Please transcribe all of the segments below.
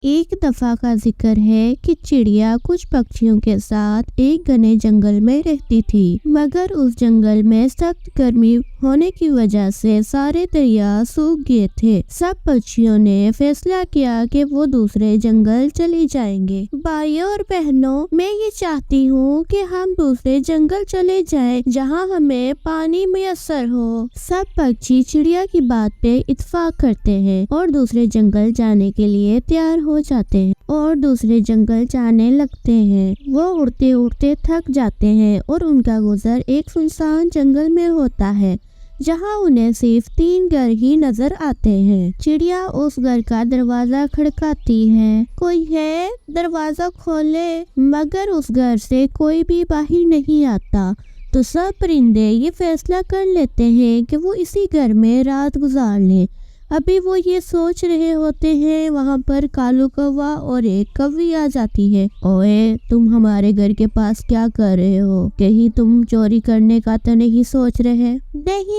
ایک دفعہ کا ذکر ہے کہ چڑیا کچھ پکشیوں کے ساتھ ایک گھنے جنگل میں رہتی تھی، مگر اس جنگل میں سخت گرمی ہونے کی وجہ سے سارے دریا سوکھ گئے تھے۔ سب پکشیوں نے فیصلہ کیا کہ وہ دوسرے جنگل چلے جائیں گے۔ بھائیوں اور بہنوں، میں یہ چاہتی ہوں کہ ہم دوسرے جنگل چلے جائیں جہاں ہمیں پانی میسر ہو۔ سب پکشی چڑیا کی بات پہ اتفاق کرتے ہیں اور دوسرے جنگل جانے کے لیے تیار ہو جاتے ہیں اور دوسرے جنگل جانے لگتے ہیں۔ وہ اڑتے اڑتے تھک جاتے ہیں اور ان کا گزر ایک سنسان جنگل میں ہوتا ہے جہاں انہیں صرف 3 گھر ہی نظر آتے ہیں۔ چڑیا اس گھر کا دروازہ کھڑکاتی ہے، کوئی ہے دروازہ کھولے، مگر اس گھر سے کوئی بھی باہر نہیں آتا۔ تو سب پرندے یہ فیصلہ کر لیتے ہیں کہ وہ اسی گھر میں رات گزار لیں۔ ابھی وہ یہ سوچ رہے ہوتے ہیں، وہاں پر کالو کوا اور ایک کوی آ جاتی ہے۔ اوئے، تم ہمارے گھر کے پاس کیا کر رہے ہو؟ کہیں تم چوری کرنے کا تو نہیں سوچ رہے؟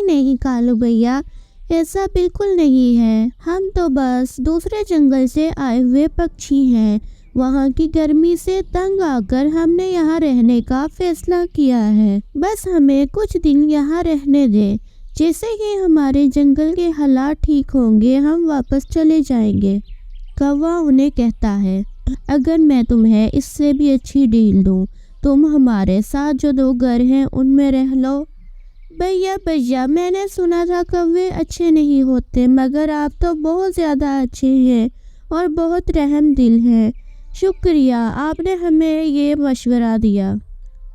نہیں کالو بھیا، ایسا بالکل نہیں ہے، ہم تو بس دوسرے جنگل سے آئے ہوئے پکشی ہیں۔ وہاں کی گرمی سے تنگ آ کر ہم نے یہاں رہنے کا فیصلہ کیا ہے۔ بس ہمیں کچھ دن یہاں رہنے دیں، جیسے ہی ہمارے جنگل کے حالات ٹھیک ہوں گے ہم واپس چلے جائیں گے۔ کوا انہیں کہتا ہے، اگر میں تمہیں اس سے بھی اچھی ڈیل دوں، تم ہمارے ساتھ جو 2 گھر ہیں ان میں رہ لو۔ بھیا، میں نے سنا تھا کوے اچھے نہیں ہوتے، مگر آپ تو بہت زیادہ اچھے ہیں اور بہت رحم دل ہیں۔ شکریہ، آپ نے ہمیں یہ مشورہ دیا۔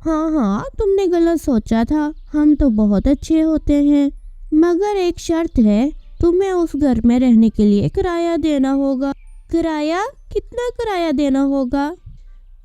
ہاں، تم نے غلط سوچا تھا، ہم تو بہت اچھے ہوتے ہیں، مگر ایک شرط ہے، تمہیں اس گھر میں رہنے کے لیے کرایہ دینا ہوگا۔ کرایہ؟ کتنا کرایہ دینا ہوگا؟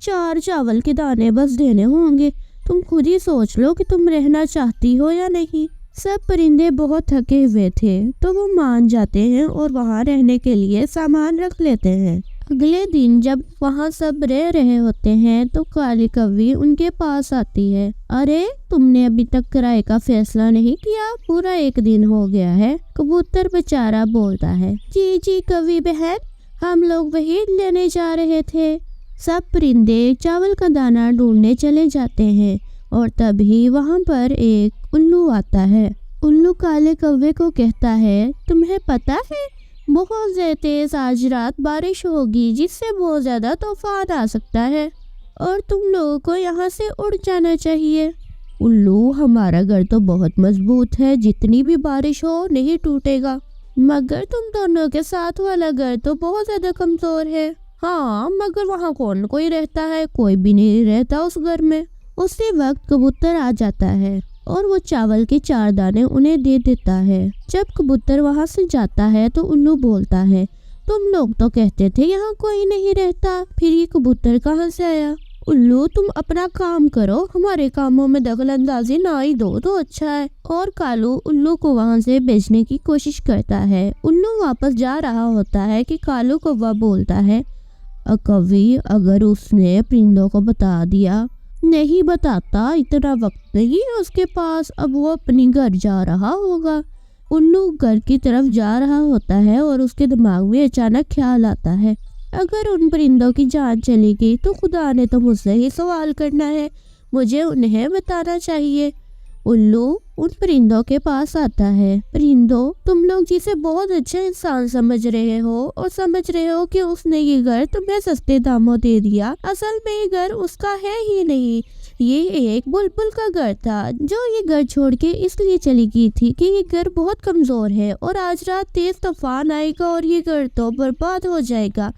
4 چاول کے دانے بس دینے ہوں گے، تم خود ہی سوچ لو کہ تم رہنا چاہتی ہو یا نہیں۔ سب پرندے بہت تھکے ہوئے تھے تو وہ مان جاتے ہیں اور وہاں رہنے کے لیے سامان رکھ لیتے ہیں۔ اگلے دن جب وہاں سب رہ رہے ہوتے ہیں تو کالی کوی ان کے پاس آتی ہے۔ ارے، تم نے ابھی تک کرائے کا فیصلہ نہیں کیا؟ پورا 1 دن ہو گیا ہے۔ کبوتر بیچارہ بولتا ہے، جی کوی بہن، ہم لوگ وہی لینے جا رہے تھے۔ سب پرندے چاول کا دانہ ڈھونڈنے چلے جاتے ہیں اور تبھی وہاں پر ایک الو آتا ہے۔ الو کالے کوے کو کہتا ہے، تمہیں پتا ہے بہت تیز آج رات بارش ہوگی جس سے بہت زیادہ طوفان آ سکتا ہے اور تم لوگوں کو یہاں سے اڑ جانا چاہیے۔ الو، ہمارا گھر تو بہت مضبوط ہے، جتنی بھی بارش ہو نہیں ٹوٹے گا، مگر تم دونوں کے ساتھ والا گھر تو بہت زیادہ کمزور ہے۔ ہاں، مگر وہاں کون کوئی رہتا ہے؟ کوئی بھی نہیں رہتا اس گھر میں۔ اسی وقت کبوتر آ جاتا ہے اور وہ چاول کے 4 دانے انہیں دے دیتا ہے۔ جب کبوتر وہاں سے جاتا ہے تو الو بولتا ہے، تم لوگ تو کہتے تھے یہاں کوئی نہیں رہتا، پھر یہ کبوتر کہاں سے آیا؟ الو، تم اپنا کام کرو، ہمارے کاموں میں دخل اندازی نہ ہی دو تو اچھا ہے۔ اور کالو الو کو وہاں سے بھیجنے کی کوشش کرتا ہے۔ الو واپس جا رہا ہوتا ہے کہ کالو کووا بولتا ہے، کوی، اگر اس نے پرندوں کو بتا دیا؟ نہیں بتاتا، اتنا وقت نہیں اس کے پاس، اب وہ اپنی گھر جا رہا ہوگا۔ الو گھر کی طرف جا رہا ہوتا ہے اور اس کے دماغ میں اچانک خیال آتا ہے، اگر ان پرندوں کی جان چلی گئی تو خدا نے تو مجھ سے ہی سوال کرنا ہے، مجھے انہیں بتانا چاہیے۔ الو ان پرندوں کے پاس آتا ہے۔ پرندوں، تم لوگ جسے بہت اچھا انسان سمجھ رہے ہو اور سمجھ رہے ہو کہ اس نے یہ گھر تمہیں سستے داموں دے دیا، اصل میں یہ گھر اس کا ہے ہی نہیں، یہ ایک بلبل کا گھر تھا جو یہ گھر چھوڑ کے اس لیے چلی گئی تھی کہ یہ گھر بہت کمزور ہے اور آج رات تیز طوفان آئے گا اور یہ گھر تو برباد ہو جائے گا،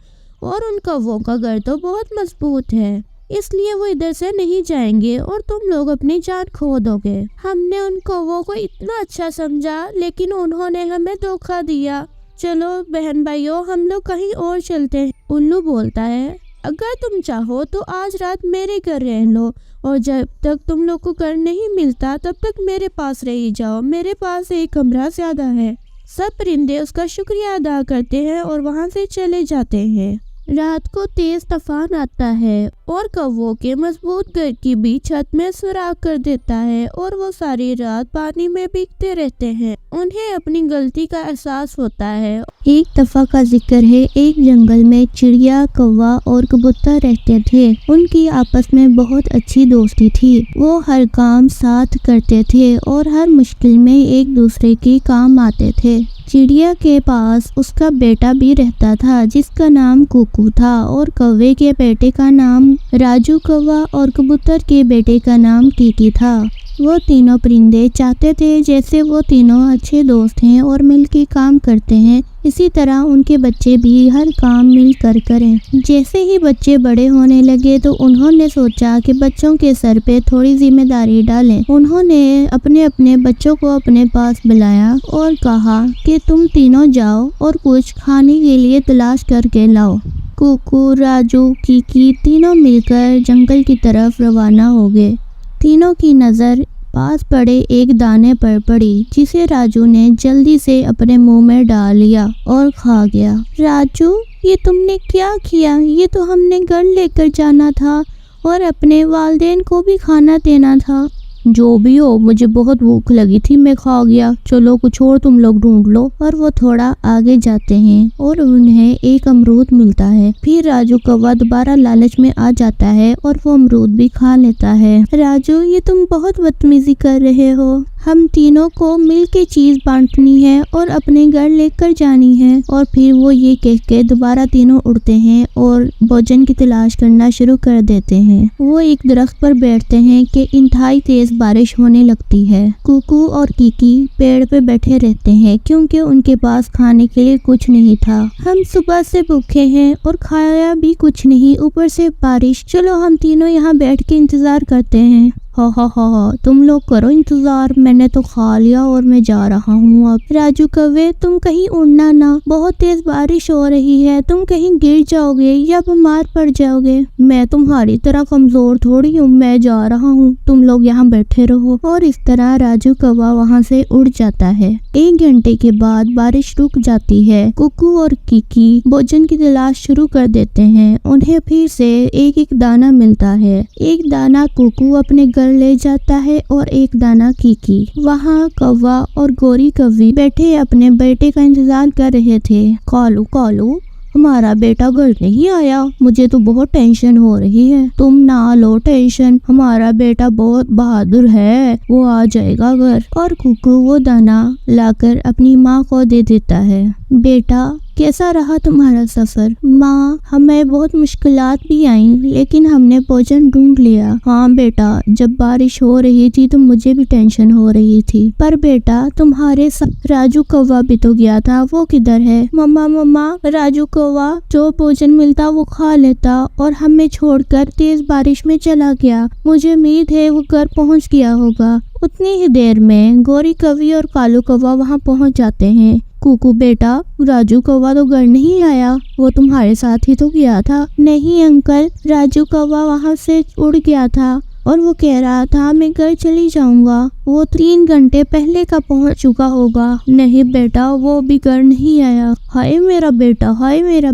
اور ان کووں کا گھر تو بہت مضبوط ہے، اس لیے وہ ادھر سے نہیں جائیں گے اور تم لوگ اپنی جان کھو دو گے۔ ہم نے ان کووں کو اتنا اچھا سمجھا لیکن انہوں نے ہمیں دھوکہ دیا۔ چلو بہن بھائیوں، ہم لوگ کہیں اور چلتے ہیں۔ الو بولتا ہے، اگر تم چاہو تو آج رات میرے گھر رہ لو اور جب تک تم لوگ کو گھر نہیں ملتا تب تک میرے پاس رہی جاؤ، میرے پاس ایک کمرہ زیادہ ہے۔ سب پرندے اس کا شکریہ ادا کرتے ہیں اور وہاں سے چلے جاتے ہیں۔ رات کو تیز طوفان آتا ہے اور کووں کے مضبوط گھر کی بھی چھت میں سوراخ کر دیتا ہے اور وہ ساری رات پانی میں بھیگتے رہتے ہیں۔ انہیں اپنی غلطی کا احساس ہوتا ہے۔ ایک دفعہ کا ذکر ہے، ایک جنگل میں چڑیا، کوا اور کبوتر رہتے تھے۔ ان کی آپس میں بہت اچھی دوستی تھی۔ وہ ہر کام ساتھ کرتے تھے اور ہر مشکل میں ایک دوسرے کے کام آتے تھے۔ چڑیا کے پاس اس کا بیٹا بھی رہتا تھا جس کا نام کوکو تھا، اور کوے کے بیٹے کا نام راجو کوا اور کبوتر کے بیٹے کا نام ٹیٹی تھا۔ وہ تینوں پرندے چاہتے تھے جیسے وہ تینوں اچھے دوست ہیں اور مل کے کام کرتے ہیں، اسی طرح ان کے بچے بھی ہر کام مل کر کریں۔ جیسے ہی بچے بڑے ہونے لگے تو انہوں نے سوچا کہ بچوں کے سر پہ تھوڑی ذمہ داری ڈالیں۔ انہوں نے اپنے بچوں کو اپنے پاس بلایا اور کہا کہ تم تینوں جاؤ اور کچھ کھانے کے لیے تلاش کر کے لاؤ۔ کوکو، راجو، کیکی تینوں مل کر جنگل کی طرف روانہ ہو گئے۔ تینوں کی نظر پاس پڑے ایک دانے پر پڑی جسے راجو نے جلدی سے اپنے منہ میں ڈال لیا اور کھا گیا۔ راجو، یہ تم نے کیا کیا؟ یہ تو ہم نے گھر لے کر جانا تھا اور اپنے والدین کو بھی کھانا دینا تھا۔ جو بھی ہو، مجھے بہت بھوک لگی تھی، میں کھا گیا۔ چلو کچھ اور تم لوگ ڈھونڈ لو۔ اور وہ تھوڑا آگے جاتے ہیں اور انہیں ایک امرود ملتا ہے۔ پھر راجو کوا دوبارہ لالچ میں آ جاتا ہے اور وہ امرود بھی کھا لیتا ہے۔ راجو، یہ تم بہت بدتمیزی کر رہے ہو۔ ہم تینوں کو مل کے چیز بانٹنی ہے اور اپنے گھر لے کر جانی ہے۔ اور پھر وہ یہ کہہ کے دوبارہ تینوں اڑتے ہیں اور بھوجن کی تلاش کرنا شروع کر دیتے ہیں۔ وہ ایک درخت پر بیٹھتے ہیں کہ انتہائی تیز بارش ہونے لگتی ہے۔ کوکو اور کیکی پیڑ پہ بیٹھے رہتے ہیں کیونکہ ان کے پاس کھانے کے لیے کچھ نہیں تھا۔ ہم صبح سے بھوکے ہیں اور کھایا بھی کچھ نہیں، اوپر سے بارش۔ چلو ہم تینوں یہاں بیٹھ کے انتظار کرتے ہیں۔ ہاں ہاں ہاں ہاں، تم لوگ کرو انتظار، میں نے تو کھا لیا اور میں جا رہا ہوں اب۔ راجو کوے، تم کہیں اڑنا نہ، بہت تیز بارش ہو رہی ہے، تم کہیں گر جاؤ گے یا بیمار پڑ جاؤ گے۔ میں تمہاری طرح کمزور تھوڑی ہوں، میں جا رہا ہوں، تم لوگ یہاں بیٹھے رہو۔ اور اس طرح راجو کوا وہاں سے اڑ جاتا ہے۔ 1 گھنٹے کے بعد بارش رک جاتی ہے۔ کوکو اور کیکی بھوجن کی تلاش شروع کر دیتے ہیں۔ انہیں پھر سے ایک ایک دانہ ملتا ہے۔ ایک دانہ کوکو اپنے گھر لے جاتا ہے اور ایک دانہ کیکی۔ وہاں کوا اور گوری کوی بیٹھے اپنے بیٹے کا انتظار کر رہے تھے۔ کالو کالو، ہمارا بیٹا گھر نہیں آیا، مجھے تو بہت ٹینشن ہو رہی ہے۔ تم نہ لو ٹینشن، ہمارا بیٹا بہت بہادر ہے، وہ آ جائے گا گھر۔ اور کوکو وہ دانہ لا کر اپنی ماں کو دے دیتا ہے۔ بیٹا، کیسا رہا تمہارا سفر؟ ماں، ہمیں بہت مشکلات بھی آئیں لیکن ہم نے بھوجن ڈھونڈ لیا۔ ہاں بیٹا، جب بارش ہو رہی تھی تو مجھے بھی ٹینشن ہو رہی تھی، پر بیٹا تمہارے ساتھ راجو کوا بھی تو گیا تھا، وہ کدھر ہے؟ مما، راجو کوا جو بھوجن ملتا وہ کھا لیتا اور ہمیں چھوڑ کر تیز بارش میں چلا گیا۔ مجھے امید ہے وہ گھر پہنچ گیا ہوگا۔ اتنی ہی دیر میں گوری کوی اور کالو کوا وہاں پہنچ جاتے ہیں۔ کوکو بیٹا، راجو کوا تو گھر نہیں آیا، وہ تمہارے ساتھ ہی تو گیا تھا۔ نہیں انکل، راجو کوا وہاں سے اڑ گیا تھا اور وہ کہہ رہا تھا میں گھر چلی جاؤں گا، وہ 3 گھنٹے پہلے کا پہنچ چکا ہوگا۔ نہیں بیٹا، وہ بھی گھر نہیں آیا۔ ہائے میرا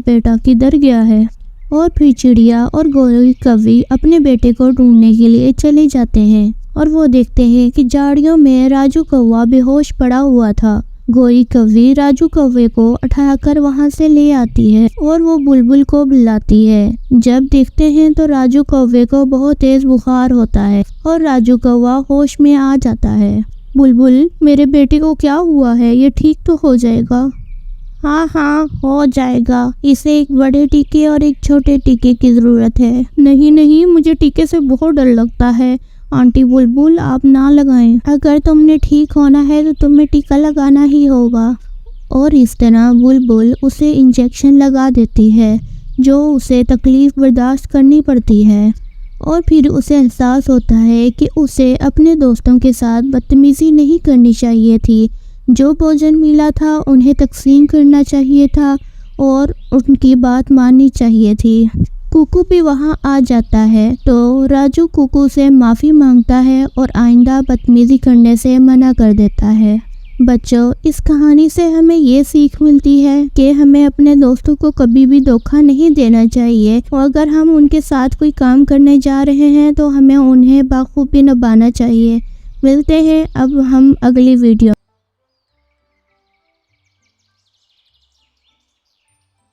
بیٹا کدھر گیا ہے؟ اور پھر چڑیا اور گوری کوی اپنے بیٹے کو ڈھونڈنے کے لیے چلے جاتے ہیں اور وہ دیکھتے ہیں کہ جھاڑیوں میں راجو کوا بے ہوش پڑا ہوا تھا۔ گوری کوی راجو کوے کو اٹھا کر وہاں سے لے آتی ہے اور وہ بلبل کو بلاتی ہے۔ جب دیکھتے ہیں تو راجو کوے کو بہت تیز بخار ہوتا ہے اور راجو کوا ہوش میں آ جاتا ہے۔ بلبل، میرے بیٹے کو کیا ہوا ہے؟ یہ ٹھیک تو ہو جائے گا؟ ہاں ہو جائے گا، اسے ایک بڑے ٹیکے اور ایک چھوٹے ٹیکے کی ضرورت ہے۔ نہیں، مجھے ٹیکے سے بہت ڈر لگتا ہے۔ آنٹی بلبل، آپ نہ لگائیں، اگر تم نے ٹھیک ہونا ہے تو تمہیں ٹیکا لگانا ہی ہوگا۔ اور اس طرح بلبل اسے انجیکشن لگا دیتی ہے جو اسے تکلیف برداشت کرنی پڑتی ہے، اور پھر اسے احساس ہوتا ہے کہ اسے اپنے دوستوں کے ساتھ بدتمیزی نہیں کرنی چاہیے تھی، جو بھوجن ملا تھا انہیں تقسیم کرنا چاہیے تھا اور ان کی بات ماننی چاہیے تھی۔ کوکو بھی وہاں آ جاتا ہے تو راجو کوکو سے معافی مانگتا ہے اور آئندہ بدتمیزی کرنے سے منع کر دیتا ہے۔ بچوں، اس کہانی سے ہمیں یہ سیکھ ملتی ہے کہ ہمیں اپنے دوستوں کو کبھی بھی دھوکہ نہیں دینا چاہیے، اور اگر ہم ان کے ساتھ کوئی کام کرنے جا رہے ہیں تو ہمیں انہیں بخوبی نبھانا چاہیے۔ ملتے ہیں اب ہم اگلی ویڈیو